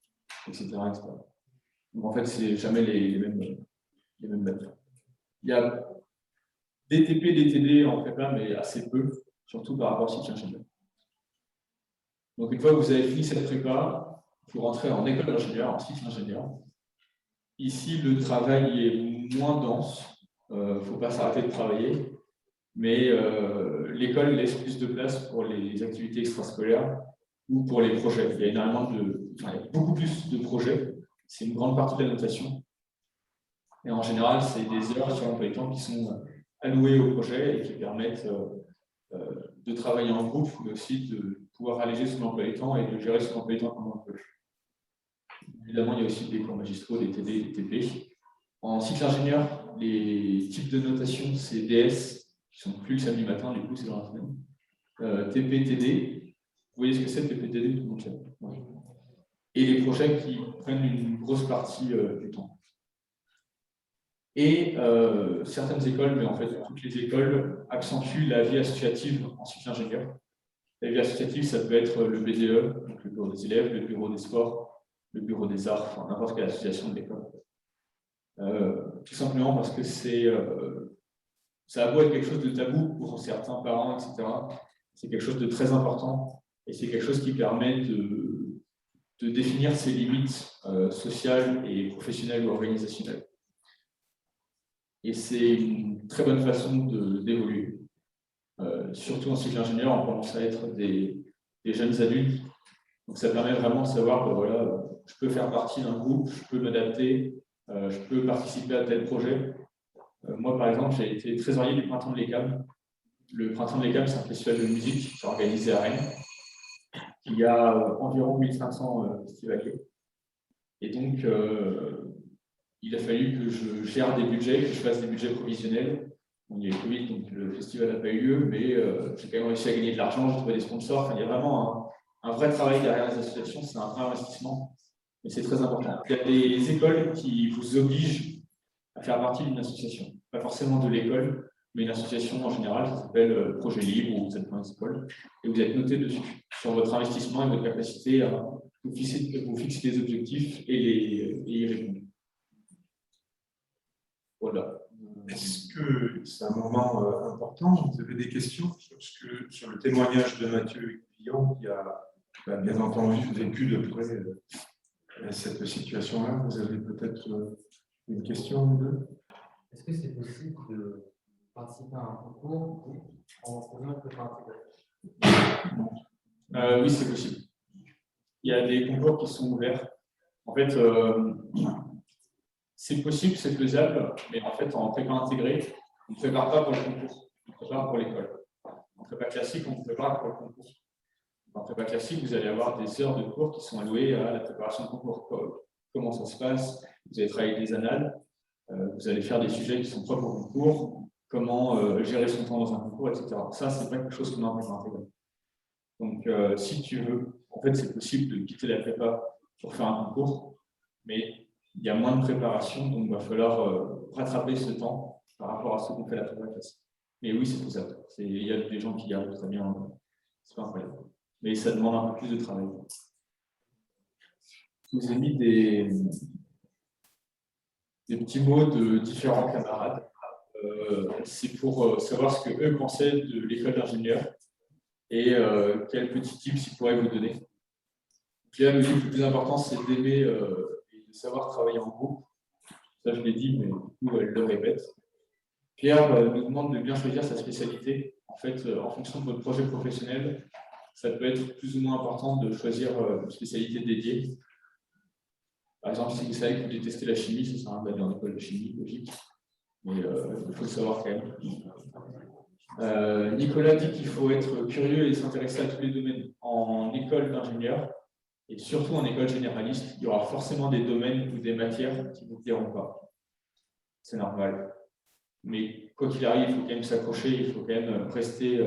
etc., etc. Donc, en fait, c'est jamais les mêmes matières. Il y a DTP, DTD en prépa, mais assez peu, surtout par rapport au cycle ingénieur. Donc, une fois que vous avez fini cette prépa, vous rentrez en école d'ingénieur, en cycle ingénieur. Ici, le travail est moins dense. Il ne faut pas s'arrêter de travailler. Mais l'école laisse plus de place pour les activités extrascolaires ou pour les projets. Il y a il y a beaucoup plus de projets. C'est une grande partie de la notation. Et en général, c'est des heures sur l'emploi du temps qui sont allouées au projet et qui permettent de travailler en groupe, mais aussi de pouvoir alléger son emploi du temps et de gérer son emploi du temps comme on peut. Évidemment, il y a aussi des cours magistraux, des TD, des TP. En cycle ingénieur, les types de notation, c'est DS, qui sont plus le samedi matin, du coup, c'est dans la semaine. TP, TD. Vous voyez ce que c'est, TP, TD, tout le monde sait. Ouais. Et les projets qui prennent une grosse partie du temps. Et certaines écoles, mais en fait toutes les écoles, accentuent la vie associative en cycle ingénieur. La vie associative, ça peut être le BDE, donc le bureau des élèves, le bureau des sports, le bureau des arts, enfin n'importe quelle association de l'école. Tout simplement parce que ça a beau être quelque chose de tabou pour certains parents, etc. C'est quelque chose de très important et c'est quelque chose qui permet de définir ses limites sociales et professionnelles ou organisationnelles. Et c'est une très bonne façon d'évoluer. Surtout en cycle ingénieur, on commence à être des jeunes adultes. Donc ça permet vraiment de savoir que voilà, je peux faire partie d'un groupe, je peux m'adapter, je peux participer à tel projet. Moi, par exemple, j'ai été trésorier du Printemps de l'ECAM. Le Printemps de l'ECAM, c'est un festival de musique qui est organisé à Rennes. Il y a environ 1500 festivaliers. Et donc, il a fallu que je gère des budgets, que je fasse des budgets provisionnels. Bon, il y a eu le Covid, donc le festival n'a pas eu lieu, mais j'ai quand même réussi à gagner de l'argent, j'ai trouvé des sponsors. Enfin, il y a vraiment un vrai travail derrière les associations, c'est un vrai investissement, mais c'est très important. Il y a des écoles qui vous obligent à faire partie d'une association, pas forcément de l'école, mais une association en général, ça s'appelle Projet Libre ou vous êtes dans les écoles, et vous êtes noté dessus sur votre investissement et votre capacité à vous fixer des objectifs et y répondre. Voilà. Est-ce que c'est un moment important? Vous avez des questions sur le témoignage de Mathieu Guillon qui a bien entendu vécu de près cette situation-là? Vous avez peut-être une question ou deux? Est-ce que c'est possible de participer à un concours en faisant que Oui, c'est possible. Il y a des concours qui sont ouverts. En fait, c'est possible, c'est faisable, mais en fait, en prépa intégrée, on ne prépare pas pour le concours, on prépare pour l'école. En prépa classique, on prépare pour le concours. En prépa classique, vous allez avoir des heures de cours qui sont allouées à la préparation de concours. Comment ça se passe? Vous allez travailler des annales, vous allez faire des sujets qui sont propres au concours, comment gérer son temps dans un concours, etc. Ça, ce n'est pas quelque chose qu'on a en prépa intégrée. Donc, si tu veux, en fait, c'est possible de quitter la prépa pour faire un concours, mais il y a moins de préparation, donc il va falloir rattraper ce temps par rapport à ce qu'on fait la prépa classique. Mais oui, c'est faisable. Il y a des gens qui y arrivent très bien, c'est pas un problème. Mais ça demande un peu plus de travail. Je vous ai mis des petits mots de différents camarades. C'est pour savoir ce qu'eux pensaient de l'école d'ingénieur et quels petits tips ils pourraient vous donner. Pierre nous dit que le plus important, c'est d'aimer et de savoir travailler en groupe. Ça, je l'ai dit, mais du coup, elle le répète. Pierre nous demande de bien choisir sa spécialité. En fait, en fonction de votre projet professionnel, ça peut être plus ou moins important de choisir une spécialité dédiée. Par exemple, si vous savez que vous détestez la chimie, ça sert à rien d'aller en école de chimie, logique. Mais il faut le savoir quand même. Nicolas dit qu'il faut être curieux et s'intéresser à tous les domaines. En école d'ingénieur, et surtout en école généraliste, il y aura forcément des domaines ou des matières qui ne vous plairont pas. C'est normal. Mais quoi qu'il arrive, il faut quand même s'accrocher, il faut quand même rester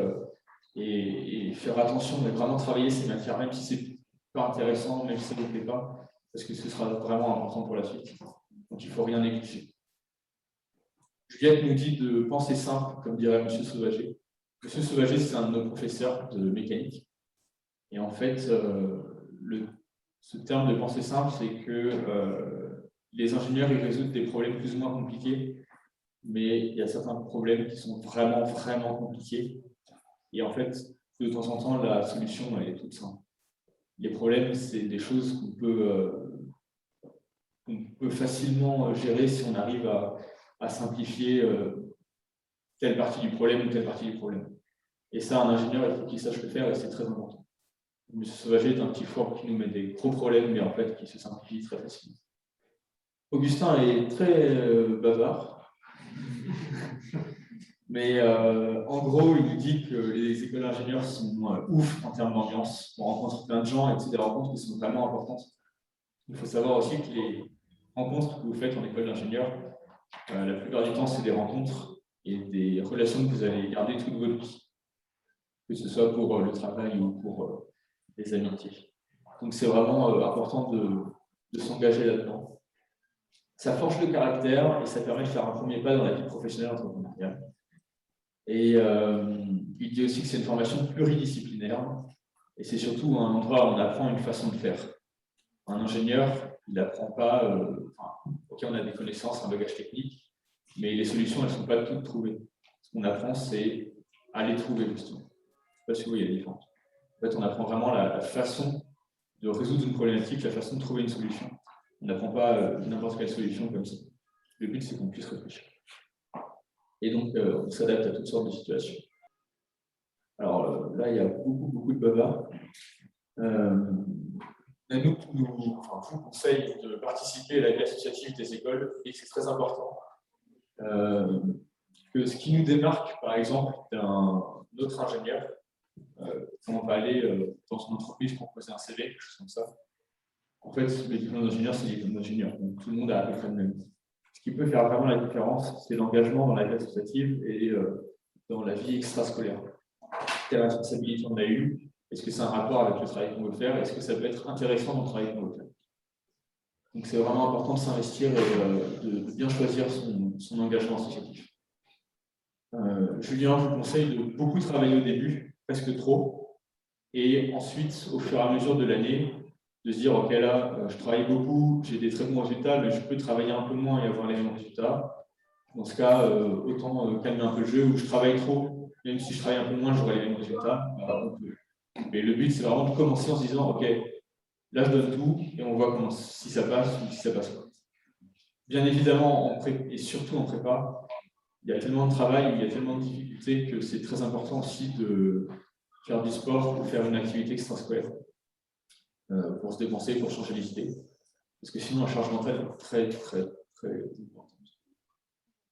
et faire attention, et vraiment travailler ces matières, même si ce n'est pas intéressant, même si ça ne vous plaît pas, parce que ce sera vraiment important pour la suite. Donc il ne faut rien négliger. Juliette nous dit de penser simple, comme dirait M. Sauvager. M. Sauvager, c'est un de nos professeurs de mécanique. Et en fait, ce terme de pensée simple, c'est que les ingénieurs ils résolvent des problèmes plus ou moins compliqués, mais il y a certains problèmes qui sont vraiment, vraiment compliqués. Et en fait, de temps en temps, la solution elle est toute simple. Les problèmes, c'est des choses qu'on peut facilement gérer si on arrive à simplifier telle partie du problème ou telle partie du problème. Et ça, un ingénieur, il faut qu'il sache le faire et c'est très important. M. Sauvager est un petit four qui nous met des gros problèmes, mais en fait qui se simplifie très facilement. Augustin est très bavard, mais en gros, il nous dit que les écoles d'ingénieurs sont ouf en termes d'ambiance. On rencontre plein de gens et c'est des rencontres qui sont vraiment importantes. Il faut savoir aussi que les rencontres que vous faites en école d'ingénieur, la plupart du temps, c'est des rencontres et des relations que vous allez garder toute votre vie, que ce soit pour le travail ou pour les amitiés. Donc c'est vraiment important de s'engager là-dedans. Ça forge le caractère et ça permet de faire un premier pas dans la vie professionnelle entrepreneuriale. Et il dit aussi que c'est une formation pluridisciplinaire et c'est surtout un endroit où on apprend une façon de faire. Un ingénieur, il n'apprend pas, ok, on a des connaissances, un bagage technique, mais les solutions, elles ne sont pas toutes trouvées. Ce qu'on apprend, c'est à les trouver, justement. Je ne sais pas si vous voyez la différence. En fait, on apprend vraiment la façon de résoudre une problématique, la façon de trouver une solution. On n'apprend pas n'importe quelle solution comme ça. Le but, c'est qu'on puisse réfléchir. Et donc, on s'adapte à toutes sortes de situations. Alors là, il y a beaucoup de bavards. Nous vous conseille de participer à la vie associative des écoles et c'est très important. Que ce qui nous démarque, par exemple, d'un autre ingénieur, quand on va aller dans une entreprise pour poser un CV, quelque chose comme ça, en fait, les diplômes d'ingénieur, c'est les diplômes d'ingénieur. Donc, tout le monde a à peu près le même. Ce qui peut faire vraiment la différence, c'est l'engagement dans la vie associative et dans la vie extrascolaire. Quelle responsabilité on a eue? Est-ce que c'est un rapport avec le travail qu'on veut faire? Est-ce que ça peut être intéressant dans le travail qu'on veut faire? Donc, c'est vraiment important de s'investir et de bien choisir son engagement associatif. Julien, je vous conseille de beaucoup travailler au début, presque trop, et ensuite, au fur et à mesure de l'année, de se dire, ok, là, je travaille beaucoup, j'ai des très bons résultats, mais je peux travailler un peu moins et avoir les mêmes résultats. Dans ce cas, autant calmer un peu le jeu, où je travaille trop, même si je travaille un peu moins, j'aurai les mêmes résultats. Mais le but, c'est vraiment de commencer en se disant, ok, là, je donne tout, et on voit si ça passe ou si ça passe pas. Bien évidemment, et surtout en prépa, il y a tellement de travail, il y a tellement de difficultés que c'est très important aussi de faire du sport ou faire une activité extrascolaire pour se dépenser, pour changer les idées. Parce que sinon, la charge mentale est très importante.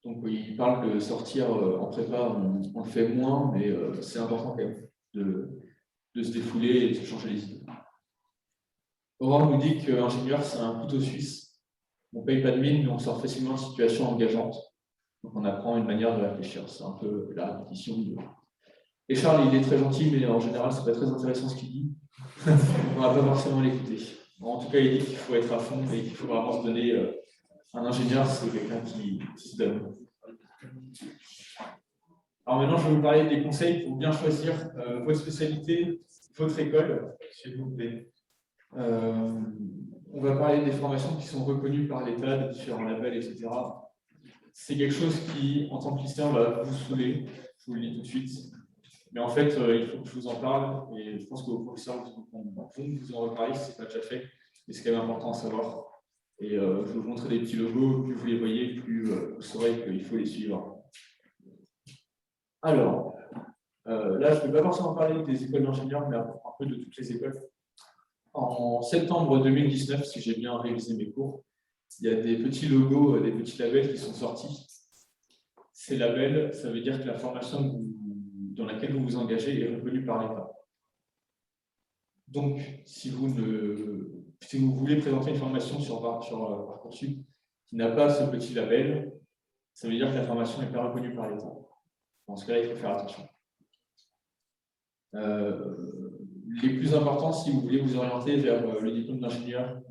Donc, oui, il parle que sortir en prépa, on le fait moins, mais c'est important quand même de se défouler et de se changer les idées. Aurore nous dit qu'ingénieur, c'est un couteau suisse. On ne paye pas de mine, mais on sort facilement de situations engageantes. Donc, on apprend une manière de réfléchir. C'est un peu la répétition de... Et Charles, il est très gentil, mais en général, ce n'est pas très intéressant ce qu'il dit. On ne va pas forcément l'écouter. En tout cas, il dit qu'il faut être à fond et qu'il faut vraiment se donner. Un ingénieur, c'est quelqu'un qui se donne. Alors maintenant, je vais vous parler des conseils pour bien choisir votre spécialité, votre école, s'il vous plaît. On va parler des formations qui sont reconnues par l'État, de différents labels, etc. C'est quelque chose qui, en tant que lycéen, va vous saouler, je vous le dis tout de suite. Mais en fait, il faut que je vous en parle, et je pense que vos professeurs vont vous en reparler si ce n'est pas déjà fait, mais c'est quand même important à savoir. Et je vais vous montrer des petits logos, plus vous les voyez, plus vous saurez qu'il faut les suivre. Alors, là, je ne vais pas forcément parler des écoles d'ingénieurs, mais un peu de toutes les écoles. En septembre 2019, si j'ai bien révisé mes cours, il y a des petits logos, des petits labels qui sont sortis. Ces labels, ça veut dire que la formation dans laquelle vous vous engagez est reconnue par l'État. Donc, si vous voulez présenter une formation sur Parcoursup qui n'a pas ce petit label, ça veut dire que la formation n'est pas reconnue par l'État. Dans ce cas-là, il faut faire attention. Les plus importants, si vous voulez vous orienter vers le diplôme d'ingénieur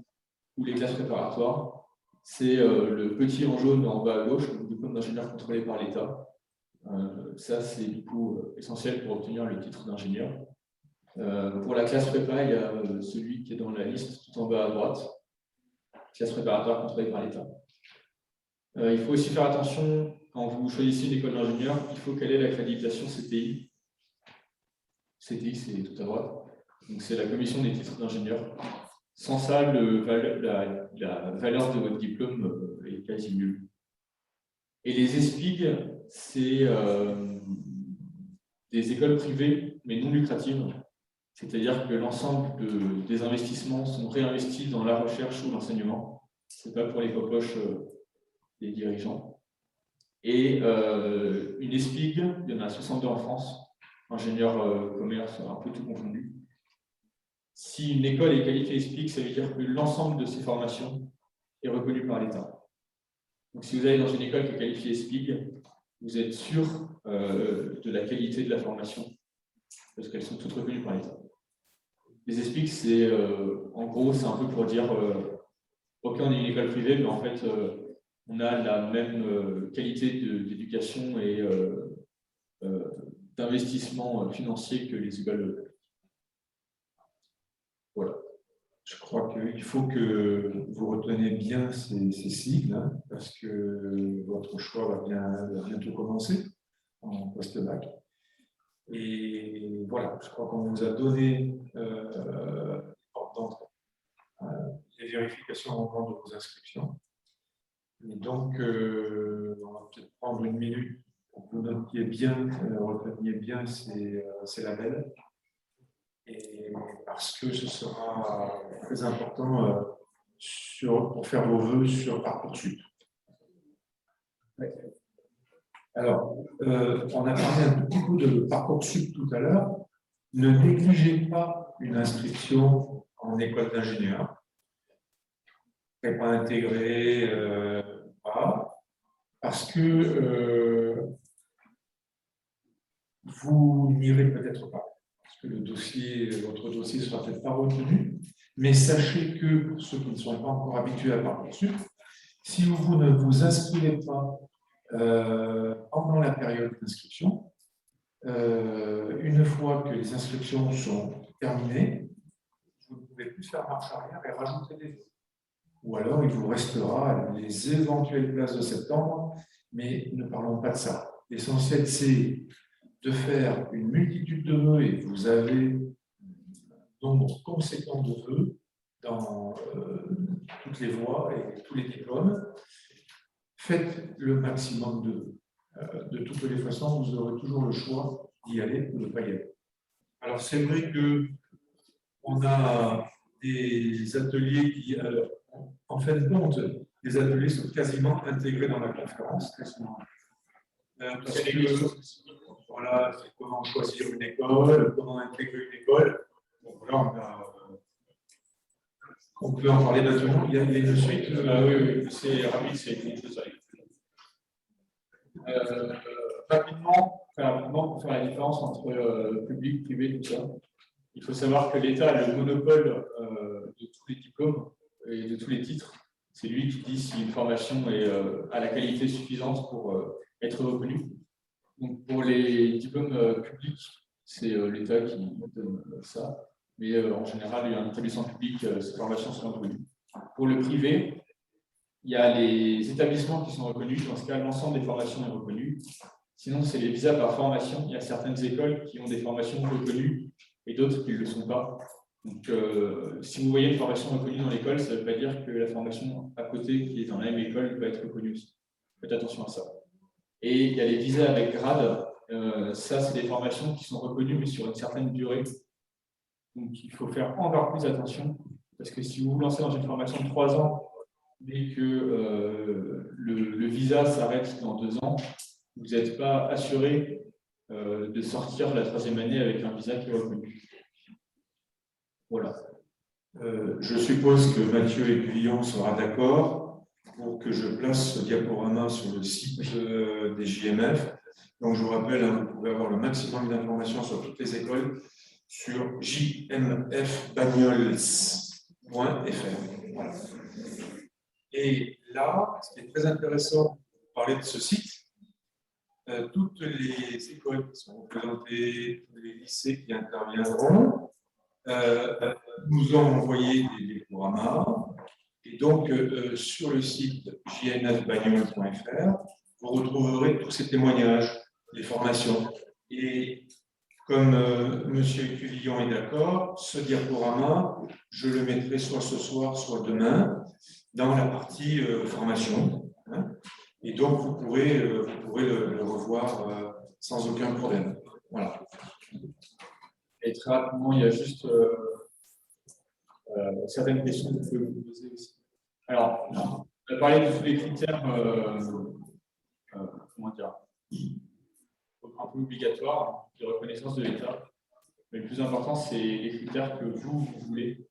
ou les classes préparatoires, c'est le petit en jaune en bas à gauche, le diplôme d'ingénieur contrôlé par l'État. Ça, c'est du coup essentiel pour obtenir le titre d'ingénieur. Pour la classe prépa, il y a celui qui est dans la liste tout en bas à droite, classe préparatoire contrôlée par l'État. Il faut aussi faire attention, quand vous choisissez une école d'ingénieur, il faut qu'elle ait l'accréditation CTI. CTI, c'est tout à droite. Donc, c'est la commission des titres d'ingénieur. Sans ça, la valeur de votre diplôme est quasi nulle. Et les ESPIG, c'est des écoles privées, mais non lucratives. C'est-à-dire que l'ensemble des investissements sont réinvestis dans la recherche ou l'enseignement. Ce n'est pas pour les poches des dirigeants. Et une ESPIG, il y en a 62 en France, ingénieurs commerce, un peu tout confondu. Si une école est qualifiée ESPIG, ça veut dire que l'ensemble de ses formations est reconnu par l'État. Donc, si vous allez dans une école qui est qualifiée ESPIG, vous êtes sûr de la qualité de la formation, parce qu'elles sont toutes reconnues par l'État. Les ESPIG, c'est en gros, c'est un peu pour dire ok, on est une école privée, mais en fait, on a la même qualité d'éducation et d'investissement financier que les écoles. Voilà. Je crois qu'il faut que vous reteniez bien ces sigles, hein, parce que votre choix va bientôt commencer en post-bac. Et voilà, je crois qu'on vous a donné porte d'entrée, les vérifications au moment de vos inscriptions. Et donc, on va peut-être prendre une minute pour que vous notiez bien, reteniez bien ces labels. Et parce que ce sera très important pour faire vos vœux sur Parcoursup. Alors, on a parlé un petit peu de Parcoursup tout à l'heure. Ne négligez pas une inscription en école d'ingénieur. Prépa intégrée, voilà. Parce que vous n'irez peut-être pas. Que votre dossier ne sera peut-être pas retenu, mais sachez que pour ceux qui ne sont pas encore habitués à Parcoursup, si vous ne vous inscrivez pas pendant la période d'inscription, une fois que les inscriptions sont terminées, vous ne pouvez plus faire marche arrière et rajouter des jours. Ou alors il vous restera les éventuelles places de septembre, mais ne parlons pas de ça. L'essentiel, c'est de faire une multitude de vœux, et vous avez un nombre conséquent de vœux dans toutes les voies et tous les diplômes. Faites le maximum de vœux. De toutes les façons, vous aurez toujours le choix d'y aller ou de ne pas y aller. Alors, c'est vrai qu'on a des ateliers qui, en fin de compte, les ateliers sont quasiment intégrés dans la conférence. Parce que, voilà, c'est comment choisir une école, comment intégrer une école. Donc là, on peut en parler maintenant. Il y a une suite. Oui, c'est rapide, c'est ça. Rapidement, pour faire la différence entre public, privé, tout ça, il faut savoir que l'État a le monopole de tous les diplômes et de tous les titres. C'est lui qui dit si une formation a la qualité suffisante pour être reconnue. Donc, pour les diplômes publics, c'est l'État qui donne ça. Mais en général, il y a un établissement public, ces formations sont reconnues. Pour le privé, il y a les établissements qui sont reconnus. Dans ce cas, l'ensemble des formations est reconnu. Sinon, c'est les visas par formation. Il y a certaines écoles qui ont des formations reconnues et d'autres qui ne le sont pas. Donc, si vous voyez une formation reconnue dans l'école, ça ne veut pas dire que la formation à côté, qui est dans la même école, va être reconnue aussi. Faites attention à ça. Et il y a les visas avec grade. Ça, c'est des formations qui sont reconnues, mais sur une certaine durée. Donc, il faut faire encore plus attention. Parce que si vous vous lancez dans une formation de 3 ans, mais que le visa s'arrête dans 2 ans, vous n'êtes pas assuré de sortir la 3e année avec un visa qui est reconnu. Voilà. Je suppose que Mathieu Aiguillon sera d'accord pour que je place ce diaporama sur le site des JMF. Donc, je vous rappelle, vous pouvez avoir le maximum d'informations sur toutes les écoles sur jmfbagnols.fr. Voilà. Et là, ce qui est très intéressant pour parler de ce site, toutes les écoles qui sont représentées, tous les lycées qui interviendront, nous ont envoyé des diaporamas. Et donc, sur le site jmfbagnols.fr, vous retrouverez tous ces témoignages, les formations. Et comme M. Monsieur Cuvillon est d'accord, ce diaporama, je le mettrai soit ce soir, soit demain, dans la partie formation. Hein, et donc, vous pourrez le revoir sans aucun problème. Voilà. Et très rapidement, il y a juste certaines questions que vous pouvez vous poser aussi. Alors, on a parlé de tous les critères, comment dire, un peu obligatoires de reconnaissance de l'État. Mais le plus important, c'est les critères que vous voulez.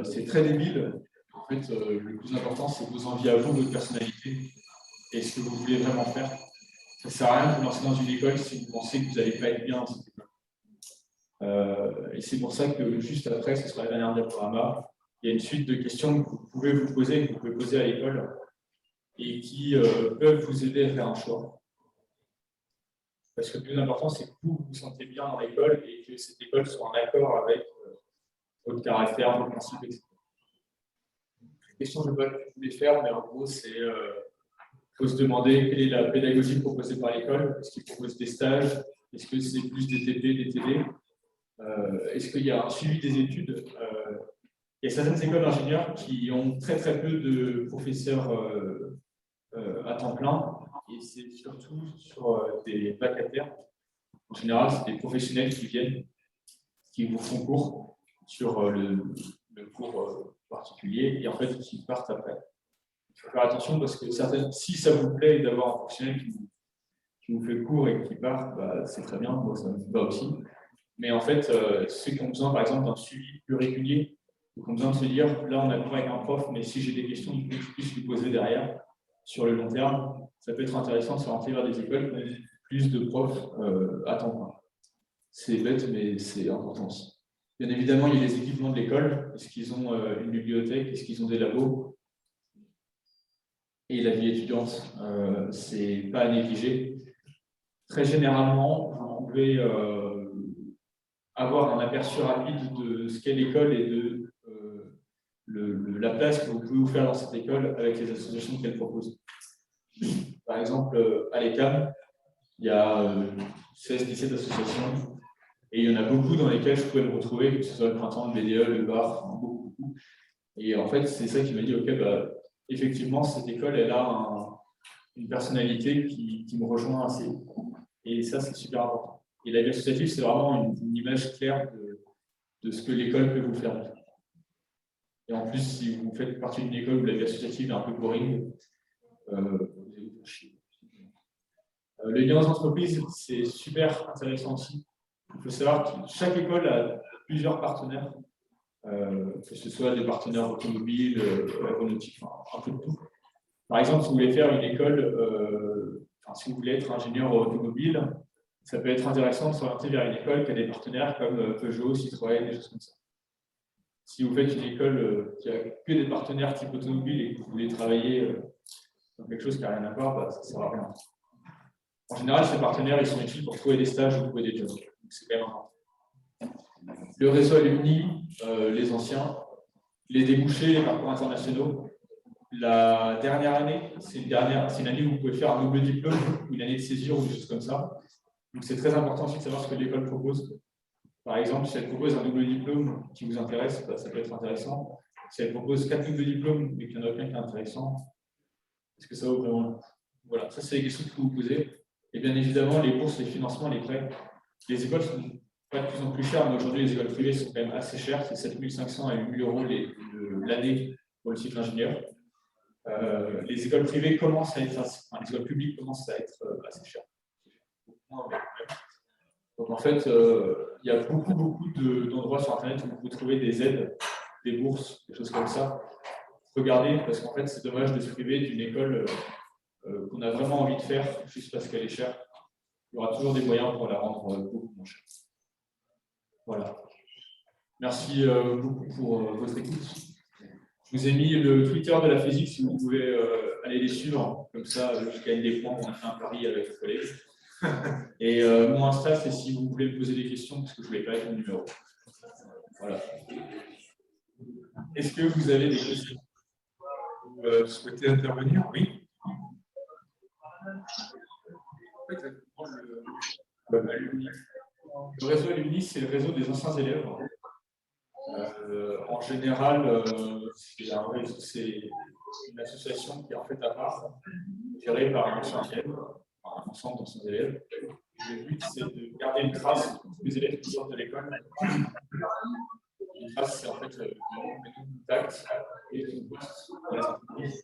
C'est très débile. En fait, le plus important, c'est vos envies à vous, votre personnalité, et ce que vous voulez vraiment faire. Ça ne sert à rien de vous lancer dans une école si vous pensez que vous n'allez pas être bien dans cette école. Et c'est pour ça que juste après, ce sera la dernière diaporama, il y a une suite de questions que vous pouvez vous poser, que vous pouvez poser à l'école, et qui peuvent vous aider à faire un choix. Parce que le plus important, c'est que vous vous sentez bien dans l'école et que cette école soit en accord avec votre caractère, vos principes, etc. La question, je ne sais pas ce que vous voulez faire, mais en gros, c'est faut se demander quelle est la pédagogie proposée par l'école. Est-ce qu'ils proposent des stages? Est-ce que c'est plus des TP, des TD? Est-ce qu'il y a un suivi des études? Il y a certaines écoles d'ingénieurs qui ont très très peu de professeurs à temps plein, et c'est surtout sur des vacataires. En général, c'est des professionnels qui viennent, qui vous font cours sur le cours particulier, et en fait, qui partent après. Il faut faire attention parce que si ça vous plaît d'avoir un professionnel qui vous fait cours et qui part, bah, c'est très bien, moi ça me va aussi. Mais en fait, ceux qui ont besoin, par exemple, d'un suivi plus régulier, qui ont besoin de se dire, là on a cours avec un prof, mais si j'ai des questions, je puisse lui poser derrière, sur le long terme, ça peut être intéressant de s'orienter vers des écoles qui ont plus de profs à temps plein. C'est bête, mais c'est important aussi. Bien évidemment, il y a les équipements de l'école. Est-ce qu'ils ont une bibliothèque? Est-ce qu'ils ont des labos? Et la vie étudiante, c'est pas à négliger. Très généralement, vous pouvez avoir un aperçu rapide de ce qu'est l'école et de la place que vous pouvez vous faire dans cette école avec les associations qu'elle propose. Par exemple, à l'ECAM, il y a 16-17 associations et il y en a beaucoup dans lesquelles je pouvais me retrouver, que ce soit le printemps, le BDE, le bar, enfin, beaucoup. Et en fait, c'est ça qui m'a dit, ok, bah, effectivement, cette école, elle a une personnalité qui me rejoint assez. Et ça, c'est super important. Et la vie associative, c'est vraiment une image claire de ce que l'école peut vous faire. Et en plus, si vous faites partie d'une école où la vie associative est un peu boring, vous allez vous faire chier. Le lien aux entreprises, c'est super intéressant aussi. Il faut savoir que chaque école a plusieurs partenaires, que ce soit des partenaires automobiles, aéronautiques, un peu de tout. Par exemple, si vous voulez faire une école, si vous voulez être ingénieur automobile, ça peut être intéressant de s'orienter vers une école qui a des partenaires comme Peugeot, Citroën, des choses comme ça. Si vous faites une école qui a que des partenaires type automobile et que vous voulez travailler dans quelque chose qui n'a rien à voir, bah, ça ne sert à rien. En général, ces partenaires, ils sont utiles pour trouver des stages ou trouver des jobs. C'est quand même important. Le réseau alumni, les anciens, les débouchés, les parcours internationaux. La dernière année, c'est une année où vous pouvez faire un double diplôme, une année de césure ou des choses comme ça. Donc c'est très important aussi de savoir ce que l'école propose. Par exemple, si elle propose un double diplôme qui vous intéresse, bah, ça peut être intéressant. Si elle propose 4 doubles diplômes mais qu'il n'y en a aucun qui est intéressant, est-ce que ça vaut vraiment le coup? Voilà, ça c'est les questions que vous vous posez. Et bien évidemment, les bourses, les financements, les prêts. Les écoles sont pas de plus en plus chères, mais aujourd'hui les écoles privées sont quand même assez chères. C'est 7 500 à 8 000 € l'année pour le cycle ingénieur. Les écoles privées commencent à être les écoles publiques commencent à être assez chères. Donc en fait, il y a beaucoup d'endroits sur Internet où vous pouvez trouver des aides, des bourses, des choses comme ça. Regardez, parce qu'en fait, c'est dommage de se priver d'une école qu'on a vraiment envie de faire juste parce qu'elle est chère. Il y aura toujours des moyens pour la rendre beaucoup moins chère. Voilà. Merci beaucoup pour votre écoute. Je vous ai mis le Twitter de la physique si vous pouvez aller les suivre. Comme ça, je gagne des points. On a fait un pari avec les collègues. Et mon Insta, c'est si vous voulez me poser des questions, parce que je ne voulais pas être mon numéro. Voilà. Est-ce que vous avez des questions? Vous souhaitez intervenir? Oui. Le réseau Alumni, c'est le réseau des anciens élèves. En général, c'est une association qui est en fait à part, gérée par un ancien élève, par un ensemble d'anciens élèves. Le but, c'est de garder une trace de tous les élèves qui sortent de l'école. Une trace, c'est en fait le contact et une poste dans les entreprises.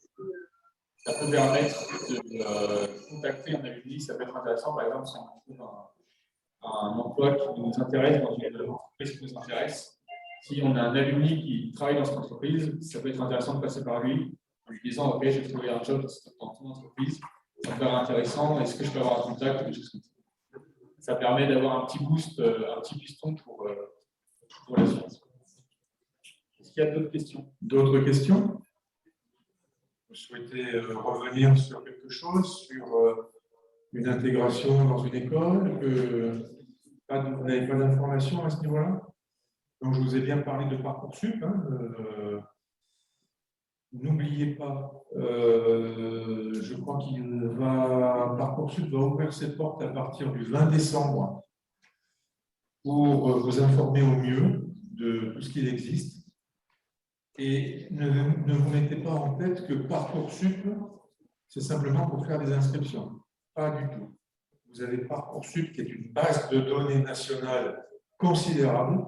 Ça peut permettre de contacter un alumni, ça peut être intéressant, par exemple, si on trouve un emploi qui nous intéresse dans une entreprise qui nous intéresse. Si on a un alumni qui travaille dans cette entreprise, ça peut être intéressant de passer par lui en lui disant « Ok, j'ai trouvé un job dans ton entreprise, ça me paraît intéressant, est-ce que je peux avoir un contact ?» ou des choses comme ça. Ça permet d'avoir un petit boost, un petit piston pour la suite. Est-ce qu'il y a d'autres questions? D'autres questions? Vous souhaitez revenir sur quelque chose, sur une intégration dans une école, vous n'avez pas d'informations à ce niveau-là? Donc, je vous ai bien parlé de Parcoursup. N'oubliez pas, je crois Parcoursup va ouvrir ses portes à partir du 20 décembre pour vous informer au mieux de tout ce qu'il existe. Et ne vous mettez pas en tête que Parcoursup, c'est simplement pour faire des inscriptions. Pas du tout. Vous avez Parcoursup qui est une base de données nationale considérable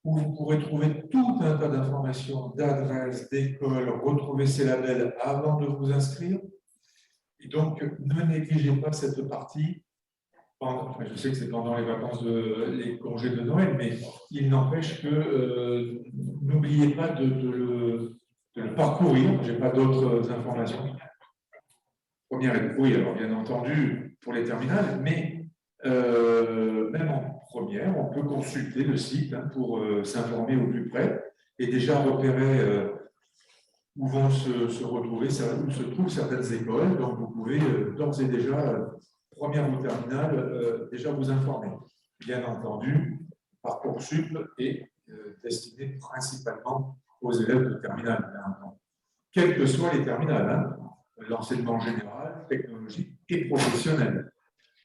où vous pourrez trouver tout un tas d'informations, d'adresses, d'écoles, retrouver ces labels avant de vous inscrire. Et donc, ne négligez pas cette partie. Je sais que c'est pendant les vacances, les congés de Noël, mais il n'empêche que n'oubliez pas de le parcourir. Je n'ai pas d'autres informations. Première étape, oui, alors bien entendu, pour les terminales, mais même en première, on peut consulter le site pour s'informer au plus près et déjà repérer où vont se retrouver, où se trouvent certaines écoles. Donc, vous pouvez d'ores et déjà, première ou terminale, déjà vous informer. Bien entendu, Parcoursup est destiné principalement aux élèves de terminale, quelles que soient les terminales, l'enseignement général, technologique et professionnel.